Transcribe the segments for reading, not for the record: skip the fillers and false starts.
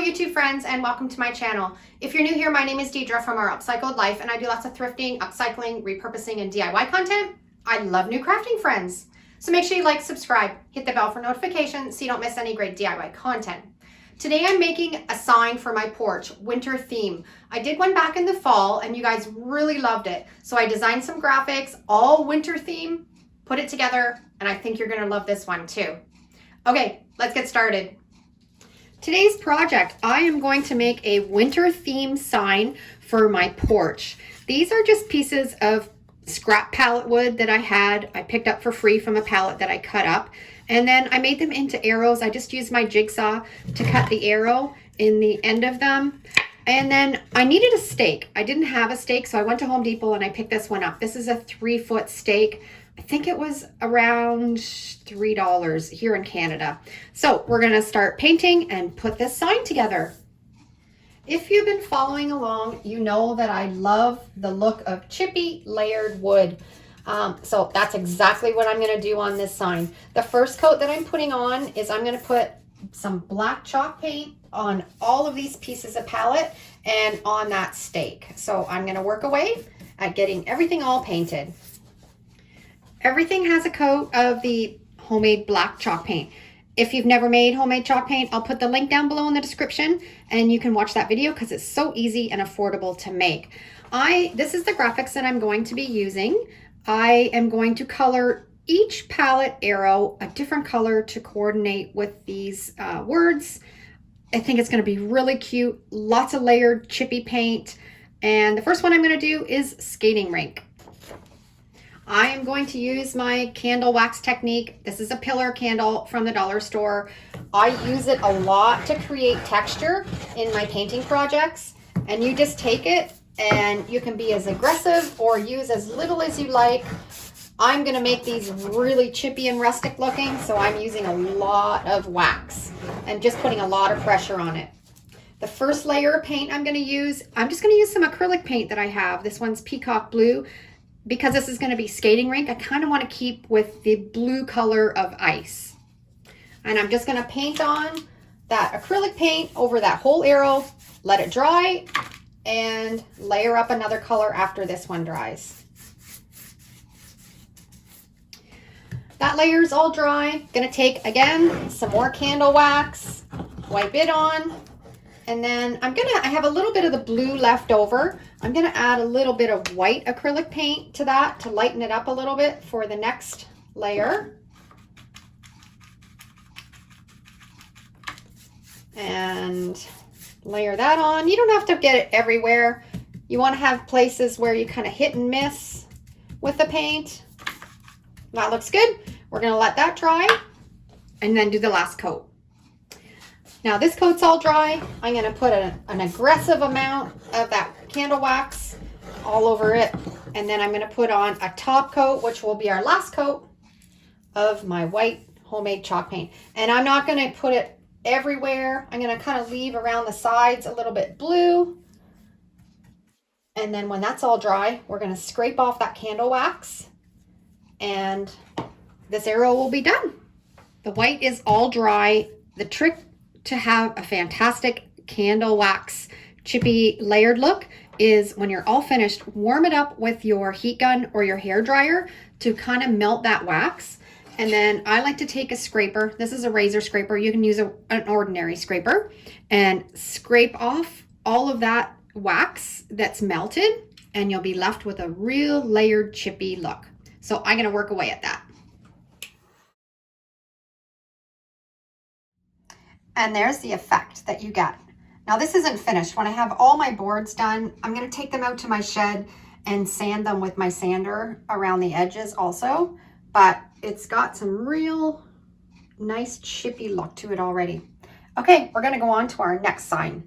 Hello YouTube friends and welcome to my channel. If you're new here, my name is Deidre from our Upcycled Life and I do lots of thrifting, upcycling, repurposing, and DIY content. I love new crafting friends. So make sure you like, subscribe, hit the bell for notifications so you don't miss any great DIY content. Today I'm making a sign for my porch, winter theme. I did one back in the fall and you guys really loved it. So I designed some graphics, all winter theme, put it together, and I think you're gonna love this one too. Okay, let's get started. Today's project, I am going to make a winter theme sign for my porch. These are just pieces of scrap pallet wood that I picked up for free from a pallet that I cut up. And then I made them into arrows. I just used my jigsaw to cut the arrow in the end of them. And then I needed a stake. I didn't have a stake, so I went to Home Depot and I picked this one up. This is a 3-foot stake. I think it was around $3 here in Canada. So we're gonna start painting and put this sign together. If you've been following along, you know that I love the look of chippy layered wood. So that's exactly what I'm gonna do on this sign. The first coat that I'm putting on is I'm gonna put some black chalk paint on all of these pieces of pallet and on that stake. So I'm gonna work away at getting everything all painted. Everything has a coat of the homemade black chalk paint. If you've never made homemade chalk paint, I'll put the link down below in the description and you can watch that video because it's so easy and affordable to make. This is the graphics that I'm going to be using. I am going to color each palette arrow a different color to coordinate with these words. I think it's going to be really cute, lots of layered chippy paint. And the first one I'm going to do is skating rink. I am going to use my candle wax technique. This is a pillar candle from the dollar store. I use it a lot to create texture in my painting projects. And you just take it and you can be as aggressive or use as little as you like. I'm gonna make these really chippy and rustic looking, so I'm using a lot of wax and just putting a lot of pressure on it. The first layer of paint I'm just gonna use some acrylic paint that I have. This one's peacock blue. Because this is going to be skating rink, I kind of want to keep with the blue color of ice. And I'm just going to paint on that acrylic paint over that whole arrow, let it dry, and layer up another color after this one dries. That layer's all dry. Going to take, again, some more candle wax, wipe it on, and then I have a little bit of the blue left over. I'm gonna add a little bit of white acrylic paint to that to lighten it up a little bit for the next layer. And layer that on. You don't have to get it everywhere. You wanna have places where you kind of hit and miss with the paint. That looks good. We're gonna let that dry and then do the last coat. Now this coat's all dry. I'm gonna put an aggressive amount of that candle wax all over it. And then I'm gonna put on a top coat, which will be our last coat of my white homemade chalk paint. And I'm not gonna put it everywhere. I'm gonna kind of leave around the sides a little bit blue. And then when that's all dry, we're gonna scrape off that candle wax and this arrow will be done. The white is all dry. The trick to have a fantastic candle wax chippy layered look is when you're all finished, warm it up with your heat gun or your hair dryer to kind of melt that wax. And then I like to take a scraper. This is a razor scraper. You can use an ordinary scraper and scrape off all of that wax that's melted and you'll be left with a real layered chippy look. So I'm gonna work away at that. And there's the effect that you get. Now this isn't finished. When I have all my boards done, I'm gonna take them out to my shed and sand them with my sander around the edges also, but it's got some real nice chippy look to it already. Okay, we're gonna go on to our next sign.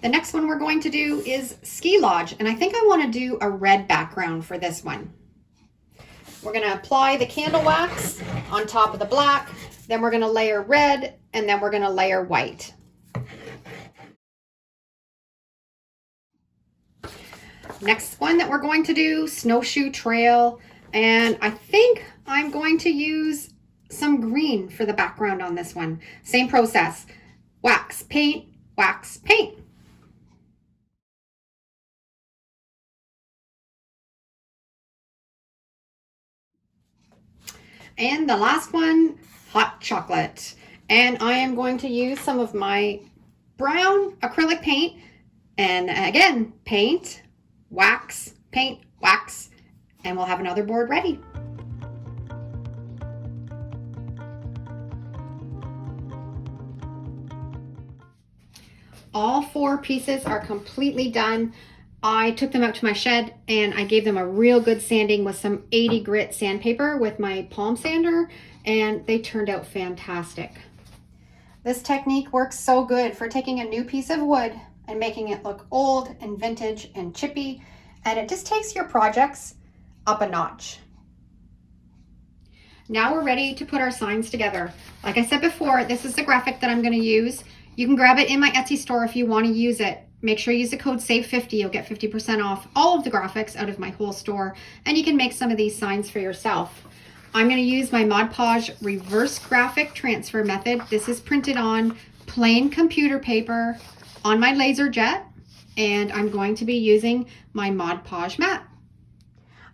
The next one we're going to do is Ski Lodge, and I think I wanna do a red background for this one. We're gonna apply the candle wax on top of the black, then we're gonna layer red, and then we're gonna layer white. Next one that we're going to do, snowshoe trail, and I think I'm going to use some green for the background on this one. Same process. wax, paint, wax, paint. And the last one, hot chocolate. And I am going to use some of my brown acrylic paint. And again, paint, wax, paint, wax, and we'll have another board ready. All 4 pieces are completely done. I took them out to my shed and I gave them a real good sanding with some 80 grit sandpaper with my palm sander, and they turned out fantastic. This technique works so good for taking a new piece of wood and making it look old and vintage and chippy, and it just takes your projects up a notch. Now we're ready to put our signs together. Like I said before, this is the graphic that I'm going to use. You can grab it in my Etsy store if you want to use it. Make sure you use the code SAVE50. You'll get 50% off all of the graphics out of my whole store, and you can make some of these signs for yourself. I'm going to use my Mod Podge reverse graphic transfer method. This is printed on plain computer paper on my laser jet, and I'm going to be using my Mod Podge mat.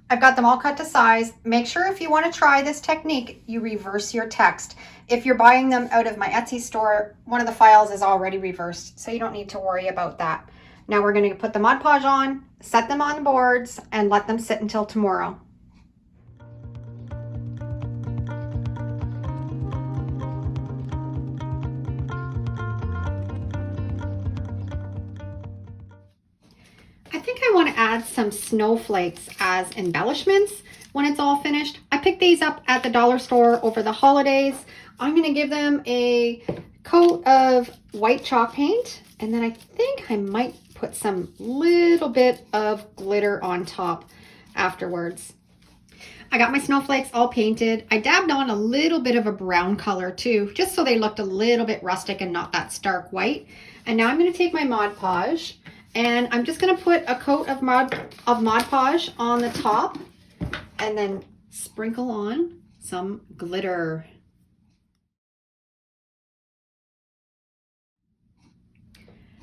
I've got them all cut to size. Make sure if you want to try this technique, you reverse your text. If you're buying them out of my Etsy store, one of the files is already reversed, so you don't need to worry about that. Now we're going to put the Mod Podge on, set them on the boards, and let them sit until tomorrow. I think I want to add some snowflakes as embellishments when it's all finished. I picked these up at the dollar store over the holidays. I'm going to give them a coat of white chalk paint, and then I think I might put some little bit of glitter on top afterwards. I got my snowflakes all painted. I dabbed on a little bit of a brown color too, just so they looked a little bit rustic and not that stark white. And now I'm going to take my Mod Podge, and I'm just going to put a coat of Mod Podge on the top and then sprinkle on some glitter.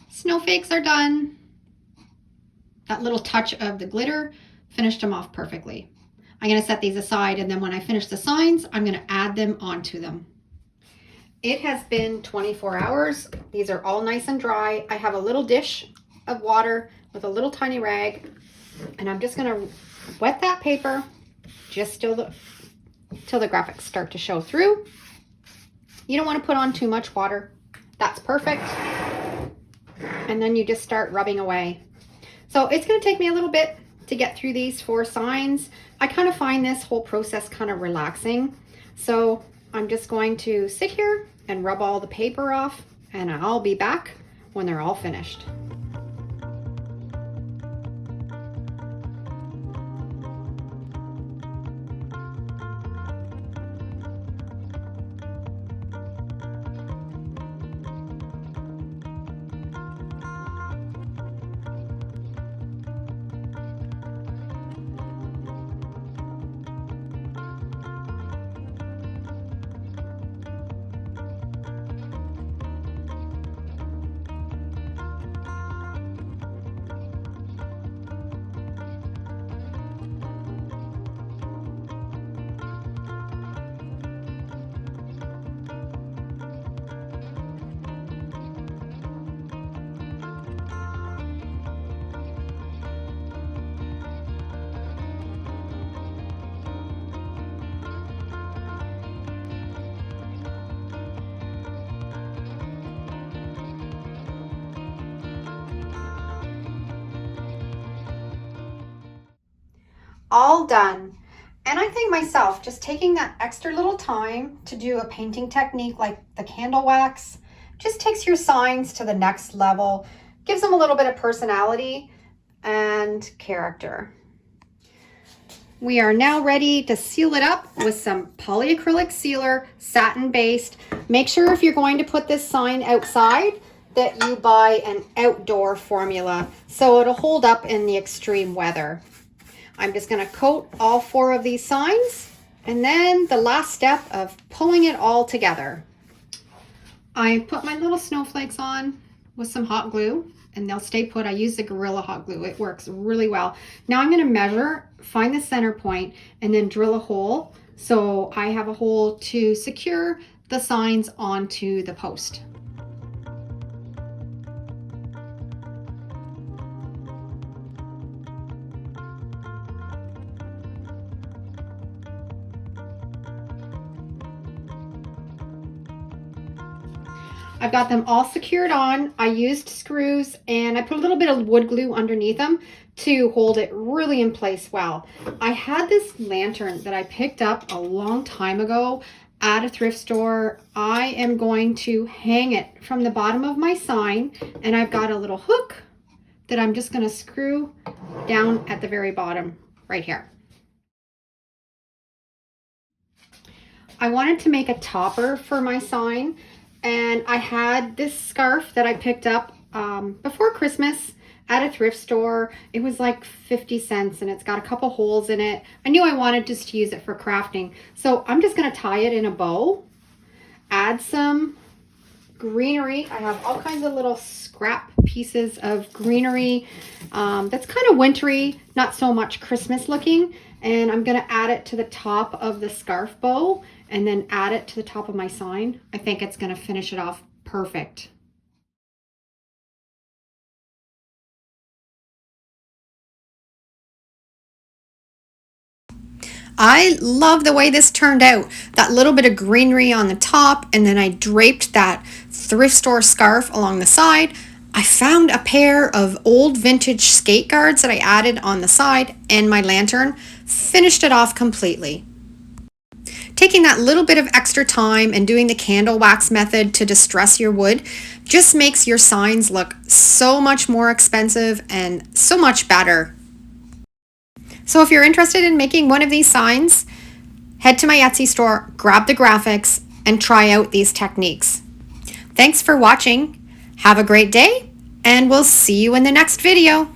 Snowflakes are done. That little touch of the glitter finished them off perfectly. I'm going to set these aside, and then when I finish the signs, I'm going to add them onto them. It has been 24 hours. These are all nice and dry. I have a little dish of water with a little tiny rag, and I'm just going to wet that paper just till the graphics start to show through. You don't want to put on too much water. That's perfect. And then you just start rubbing away. So it's going to take me a little bit to get through these 4 signs. I kind of find this whole process kind of relaxing. So I'm just going to sit here and rub all the paper off, and I'll be back when they're all finished. All done. And I think myself, just taking that extra little time to do a painting technique like the candle wax just takes your signs to the next level, gives them a little bit of personality and character. We are now ready to seal it up with some polyacrylic sealer, satin based. Make sure if you're going to put this sign outside that you buy an outdoor formula so it'll hold up in the extreme weather. I'm just going to coat all 4 of these signs, and then the last step of pulling it all together. I put my little snowflakes on with some hot glue and they'll stay put. I use the Gorilla hot glue. It works really well. Now I'm going to measure, find the center point, and then drill a hole. So I have a hole to secure the signs onto the post. I've got them all secured on. I used screws and I put a little bit of wood glue underneath them to hold it really in place well. I had this lantern that I picked up a long time ago at a thrift store. I am going to hang it from the bottom of my sign, and I've got a little hook that I'm just going to screw down at the very bottom right here. I wanted to make a topper for my sign, and I had this scarf that I picked up before Christmas at a thrift store. It was like 50 cents and it's got a couple holes in it. I knew I wanted just to use it for crafting. So I'm just going to tie it in a bow, add some greenery. I have all kinds of little scrap pieces of greenery that's kind of wintry, not so much Christmas looking. And I'm going to add it to the top of the scarf bow and then add it to the top of my sign. I think it's going to finish it off perfect. I love the way this turned out. That little bit of greenery on the top, and then I draped that thrift store scarf along the side. I found a pair of old vintage skate guards that I added on the side, and my lantern finished it off completely. Taking that little bit of extra time and doing the candle wax method to distress your wood just makes your signs look so much more expensive and so much better. So if you're interested in making one of these signs, head to my Etsy store, grab the graphics, and try out these techniques. Thanks for watching. Have a great day, and we'll see you in the next video.